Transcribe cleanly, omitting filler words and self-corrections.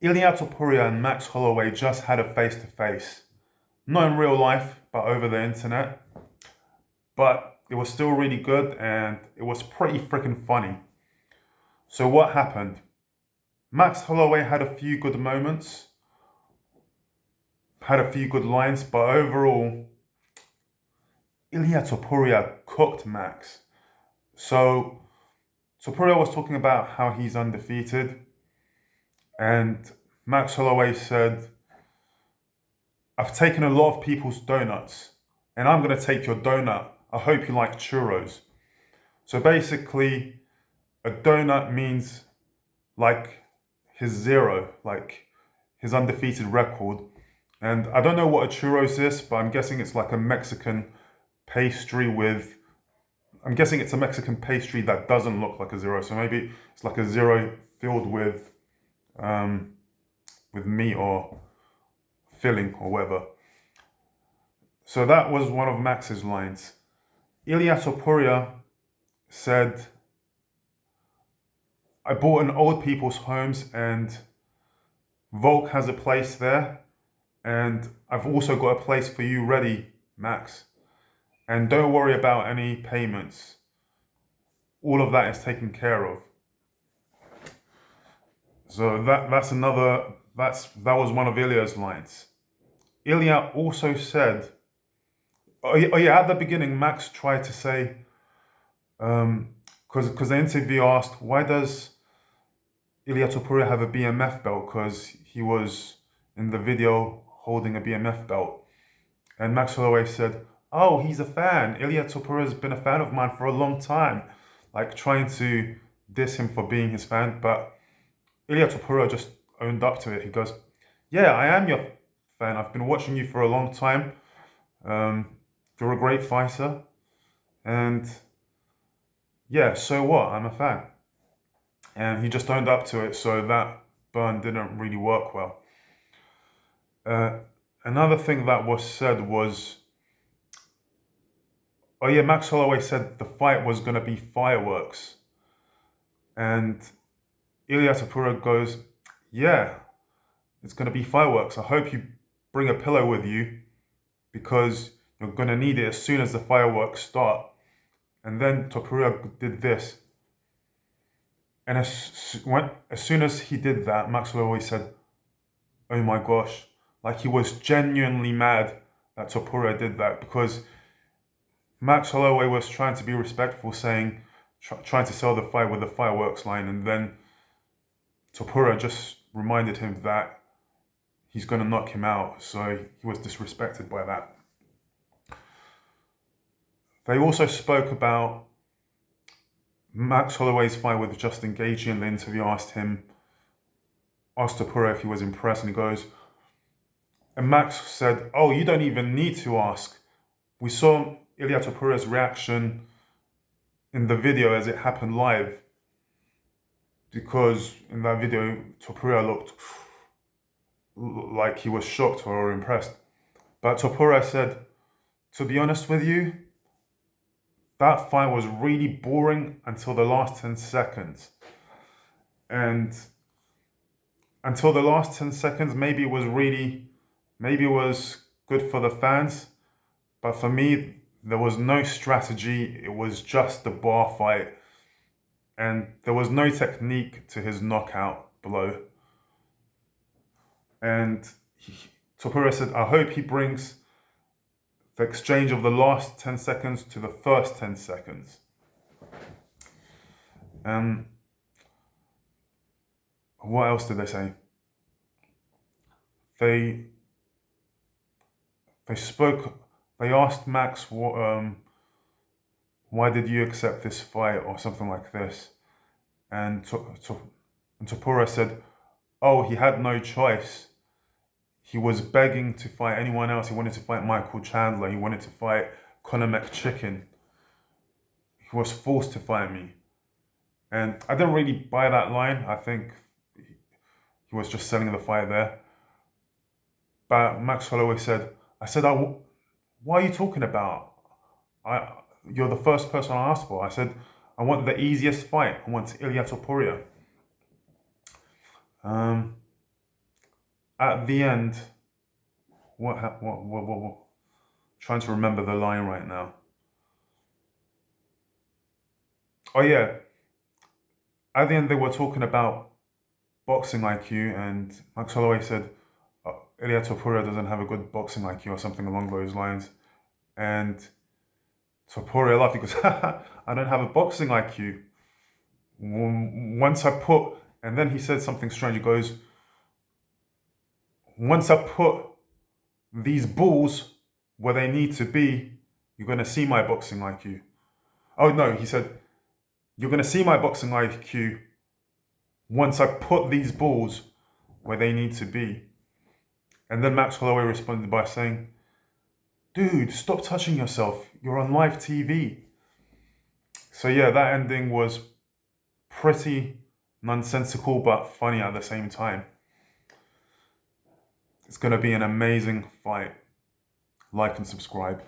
Ilia Topuria and Max Holloway just had a face-to-face. Not in real life, but over the internet. But it was still really good and it was pretty freaking funny. So what happened? Max Holloway had a few good moments, had a few good lines, but overall, Ilia Topuria cooked Max. So Topuria was talking about how he's undefeated, and Max Holloway said, I've taken a lot of people's donuts, and I'm going to take your donut. I hope you like churros. So basically, a donut means like his zero, like his undefeated record. And I don't know what a churros is, but I'm guessing it's like a Mexican pastry with, I'm guessing it's a Mexican pastry that doesn't look like a zero. So maybe it's like a zero filled with meat or filling or whatever. So that was one of Max's lines. Ilia Topuria said, I bought an old people's homes and Volk has a place there. And I've also got a place for you ready, Max. And don't worry about any payments. All of that is taken care of. So that was one of Ilya's lines. Ilia also said, at the beginning, Max tried to say, because the interview asked, why does Ilia Topuria have a BMF belt? Because he was in the video holding a BMF belt. And Max Holloway said, oh, he's a fan. Ilia Topuria has been a fan of mine for a long time. Like trying to diss him for being his fan. But Ilia Topuria just owned up to it. He goes, yeah, I am your fan. I've been watching you for a long time. You're a great fighter. And yeah, so what? I'm a fan. And he just owned up to it. So that burn didn't really work well. Another thing that was said was, Max Holloway said the fight was going to be fireworks. And Ilia Topuria goes, yeah, it's going to be fireworks. I hope you bring a pillow with you because you're going to need it as soon as the fireworks start. And then Topuria did this. And as soon as he did that, Max Holloway said, oh my gosh. Like he was genuinely mad that Topuria did that because Max Holloway was trying to be respectful, saying, trying to sell the fight with the fireworks line, and then Topuria just reminded him that he's going to knock him out, so he was disrespected by that. They also spoke about Max Holloway's fight with Justin Gaethje, and the interview asked Topuria if he was impressed, and he goes, and Max said, oh, you don't even need to ask. We saw Ilia Topuria's reaction in the video as it happened live. Because in that video, Topuria looked like he was shocked or impressed. But Topuria said, to be honest with you, that fight was really boring until the last 10 seconds. And until the last 10 seconds, maybe it was good for the fans. But for me, there was no strategy. It was just a bar fight. And there was no technique to his knockout blow. And Topuria said, I hope he brings the exchange of the last 10 seconds to the first 10 seconds. What else did they say? They asked Max, why did you accept this fight or something like this? And Topuria said, oh, he had no choice. He was begging to fight anyone else. He wanted to fight Michael Chandler. He wanted to fight Conor McChicken. He was forced to fight me. And I didn't really buy that line. I think he was just selling the fight there. But Max Holloway said, what are you talking about? You're the first person I asked for. I said, I want the easiest fight. I want Ilia Topuria. at the end, what, trying to remember the line right now. Oh yeah, at the end they were talking about boxing IQ, and Max Holloway said Ilia Topuria doesn't have a good boxing IQ or something along those lines. And Topuria laughed. He goes, I don't have a boxing IQ. Once I put, and then he said something strange. He goes, once I put these balls where they need to be, you're going to see my boxing IQ. Oh no, he said, you're going to see my boxing IQ once I put these balls where they need to be. And then Max Holloway responded by saying, dude, stop touching yourself. You're on live TV. So yeah, that ending was pretty nonsensical but funny at the same time. It's going to be an amazing fight. Like and subscribe.